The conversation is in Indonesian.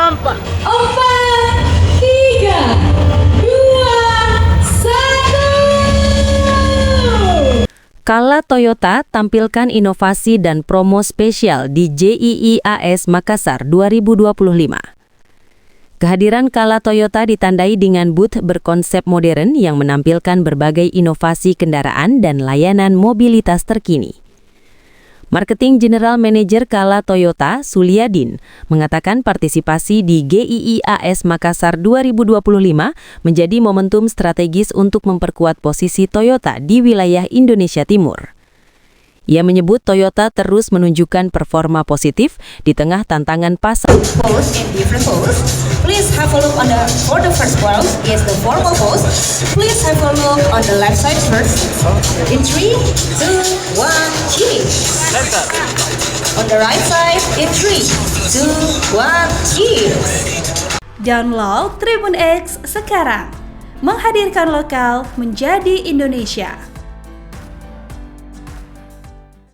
Empat, 3, 2, 1. Kala Toyota tampilkan inovasi dan promo spesial di JIIAS Makassar 2025. Kehadiran Kala Toyota ditandai dengan booth berkonsep modern yang menampilkan berbagai inovasi kendaraan dan layanan mobilitas terkini. Marketing General Manager Kala Toyota, Suliadin, mengatakan partisipasi di GIIAS Makassar 2025 menjadi momentum strategis untuk memperkuat posisi Toyota di wilayah Indonesia Timur. Ia menyebut Toyota terus menunjukkan performa positif di tengah tantangan pasar. Pose in different pose. Please have a look on for the first pose is the formal pose. Please have a look on the left side first. In 3, 2, 1, cheers. On the right side in 3, 2, 1, cheers. Download Tribun X sekarang. Menghadirkan lokal menjadi Indonesia.